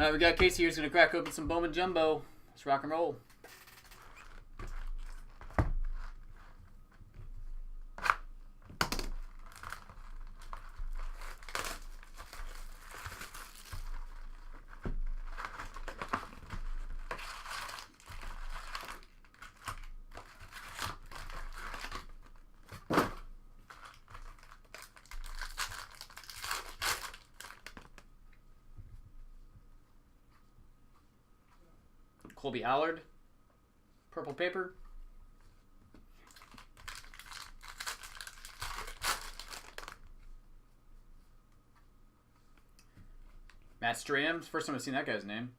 Alright, we got Casey here. He's going to crack open some Bowman Jumbo. Let's rock and roll. Colby Allard, purple paper. Matt Strahm, first time I've seen that guy's name.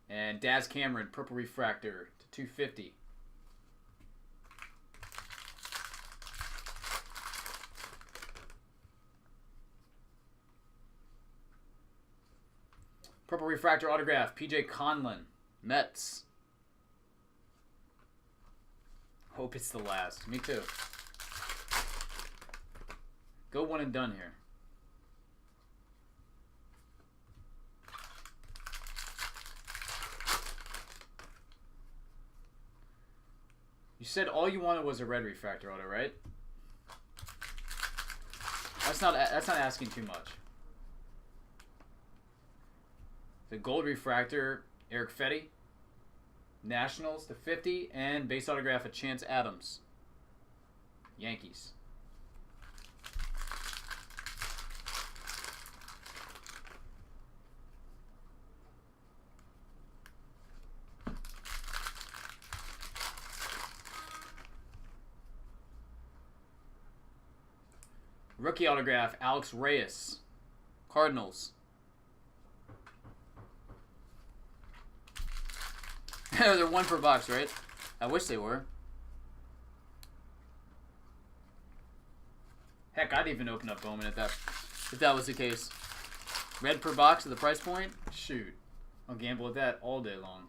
And Daz Cameron, purple refractor to 250. Purple refractor autograph, PJ Conlon, Mets. Hope it's the last. Me too. Go one and done here. You said all you wanted was a red refractor auto, right? That's not asking too much. The gold refractor, Eric Fetty, Nationals to 50, and base autograph of Chance Adams, Yankees. Rookie autograph, Alex Reyes, Cardinals. They're one per box, right? I wish they were. Heck, I'd even open up Bowman if that was the case. Red per box at the price point? Shoot. I'll gamble at that all day long.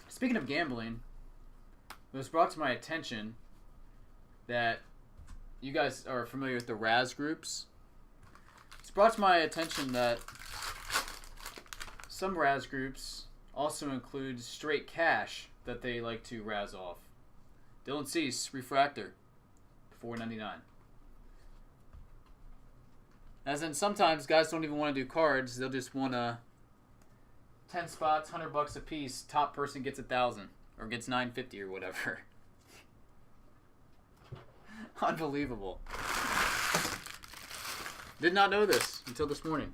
Speaking of gambling, it was brought to my attention that you guys are familiar with the Raz groups. It's brought to my attention that some Raz groups also include straight cash that they like to Raz off. Dylan Cease, refractor, $4.99. As in, sometimes guys don't even want to do cards; they'll just want 10 spots, $100 a piece. Top person gets 1,000 or gets $950 or whatever. Unbelievable. Did not know this until this morning.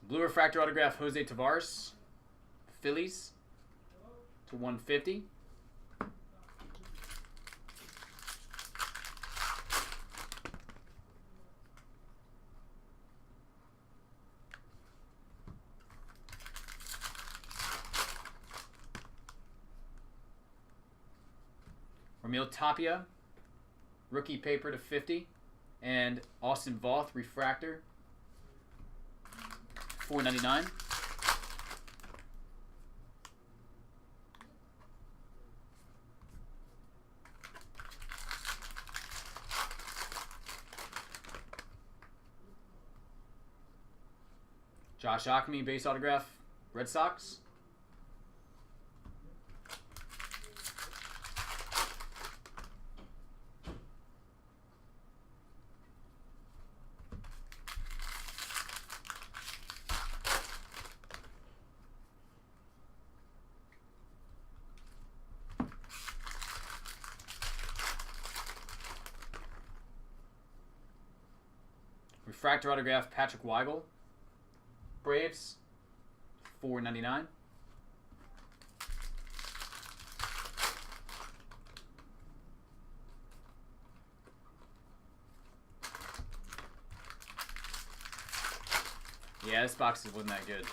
Blue refractor autograph, Jose Tavares, Phillies to 150. Ramil Tapia, rookie paper to 50. And Austin Voth, refractor, $4.99. Josh Ockme, base autograph, Red Sox. Refractor autograph, Patrick Weigel, Braves, $4.99. Yeah, this box wasn't that good.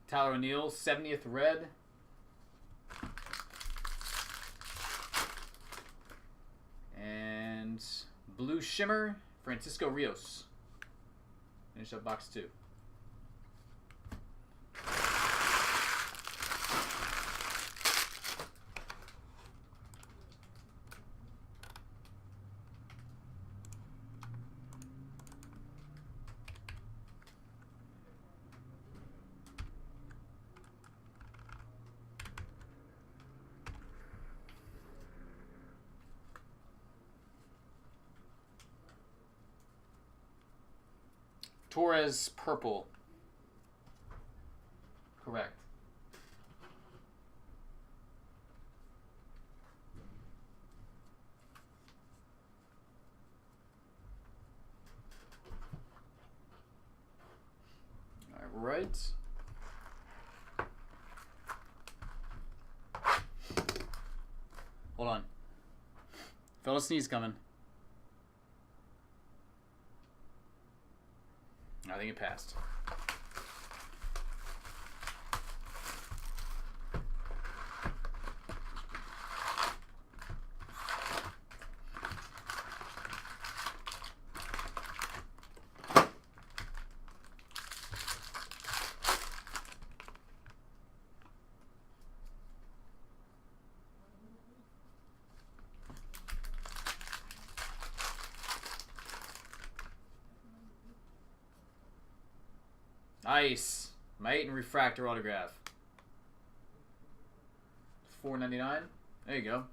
Tyler O'Neill, 70th red. And Blue Shimmer, Francisco Rios. Finish up box 2. Torres purple. Correct. All right. Hold on. Fella sneeze coming. I think it passed. Nice. Mate and refractor autograph. $4.99. There you go.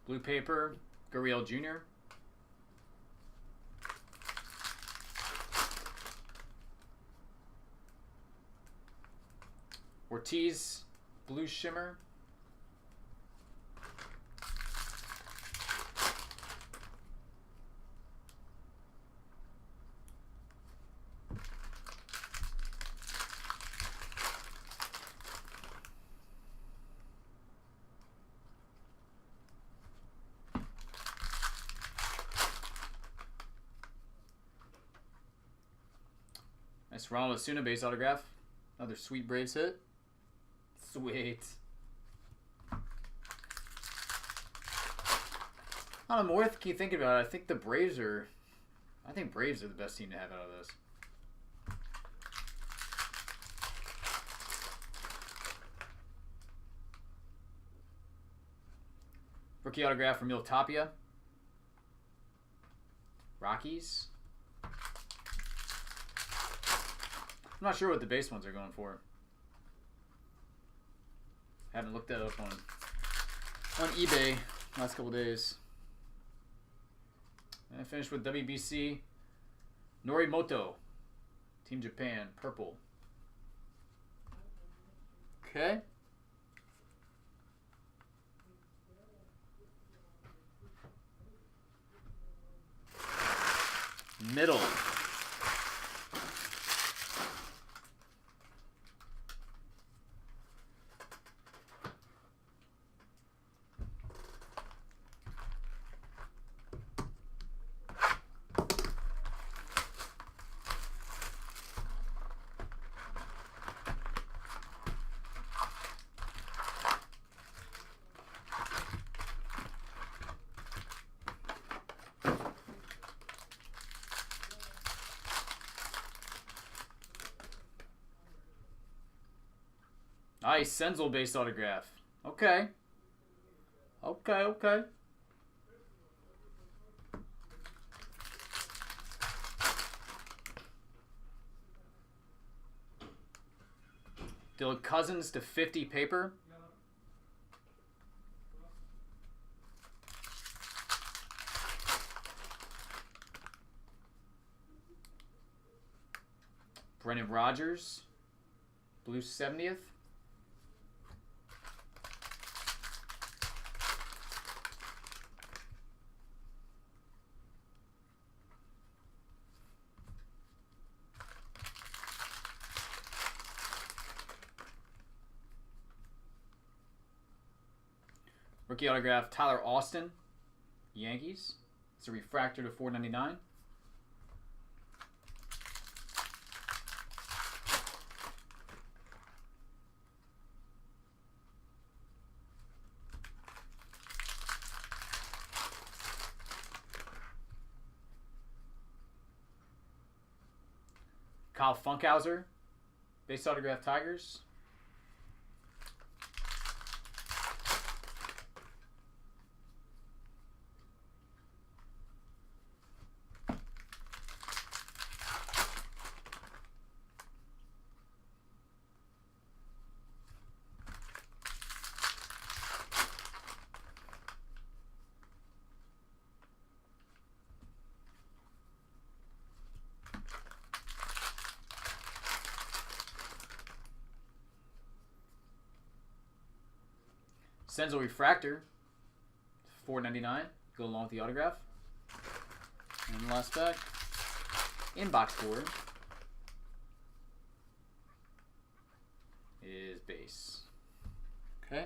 Blue paper, Gurriel Jr. Ortiz, Blue Shimmer. Nice Ronald Osuna base autograph. Another sweet Braves hit. Sweet. I don't know, more keep thinking about it. I think Braves are the best team to have out of this. Rookie autograph from Emil Tapia. Rockies. I'm not sure what the base ones are going for. Haven't looked that up on eBay last couple days. And I finished with WBC Norimoto, Team Japan, purple. Okay. Middle. Nice, Senzel based autograph. Okay. Okay. Dylan Cousins to 50 paper. Brennan Rodgers, blue 70th. Rookie autograph, Tyler Austin, Yankees. It's a refractor to 499. Kyle Funkhauser, base autograph, Tigers. Senzo refractor, $4.99. Go along with the autograph. And the last pack, inbox four is base. Okay.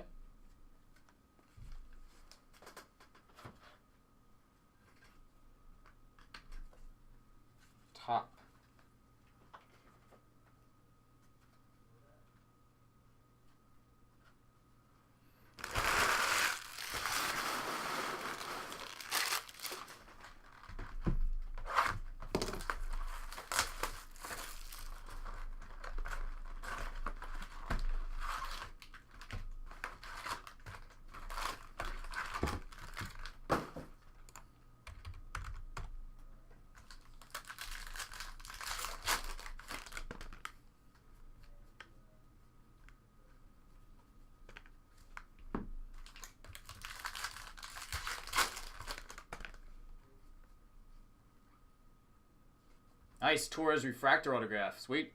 Top. Nice Torres refractor autograph. Sweet.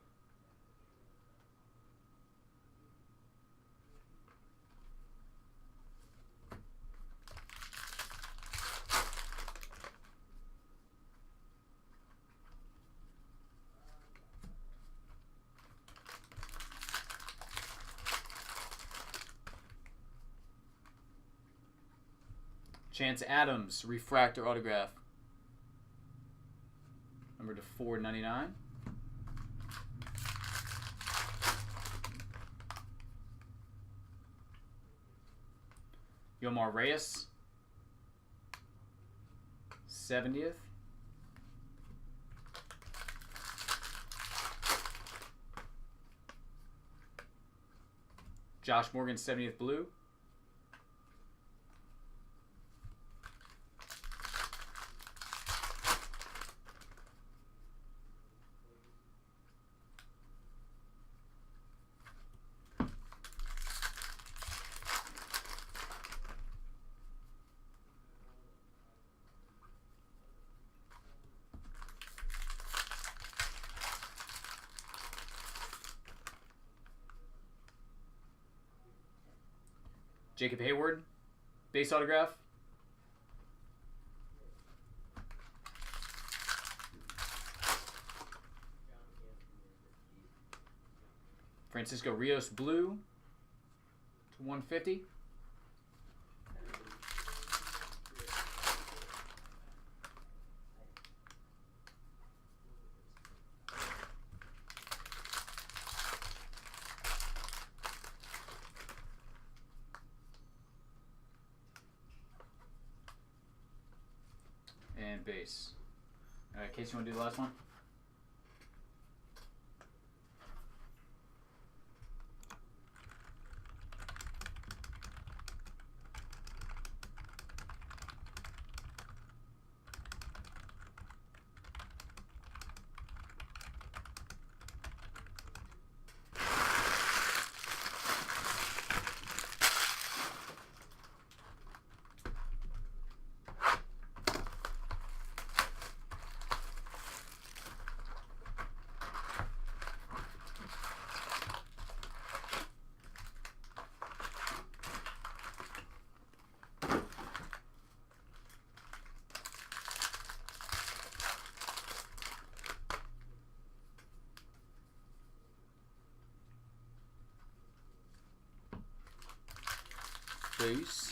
Chance Adams refractor autograph. Number to 499. Yomar Reyes, 70th. Josh Morgan, 70th blue. Jacob Hayward, base autograph. Francisco Rios blue to 150. And base. All right, Casey, you want to do the last one? Base.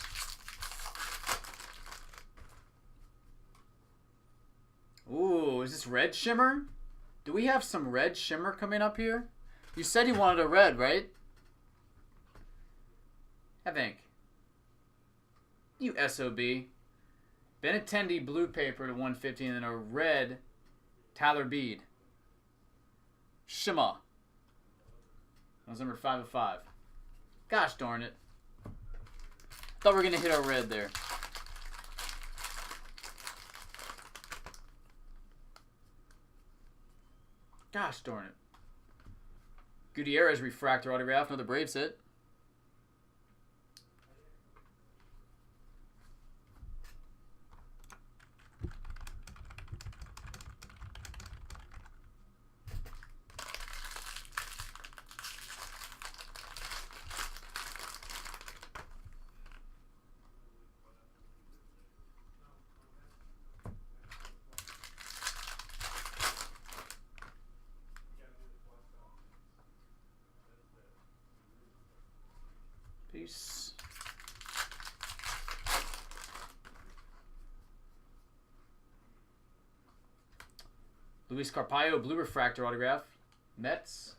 this red shimmer? Do we have some red shimmer coming up here? You said you wanted a red, right? I think. You SOB. Benintendi blue paper to 150 and then a red Tyler Bead. Shimmer. That was number 5 of 5. Gosh darn it. Thought we were going to hit our red there. Gosh darn it. Gutierrez refractor autograph. Another Braves hit. Peace. Luis Carpio, blue refractor autograph. Mets.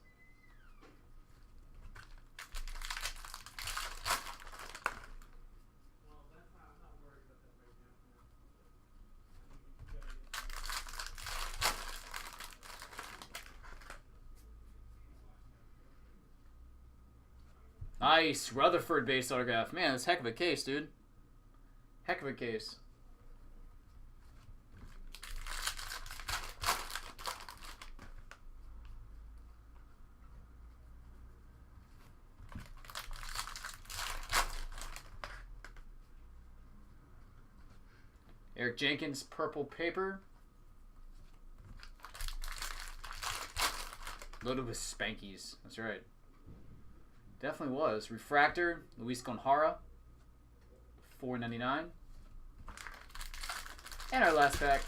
Nice. Rutherford base autograph. Man, that's a heck of a case, dude. Heck of a case. Eric Jenkins, purple paper. Loaded with Spankies. That's right. Definitely was. Refractor, Luis Gonjara, $4.99. And our last pack.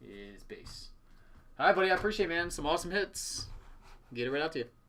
Is base. All right, buddy. I appreciate it, man. Some awesome hits. Get it right out to you.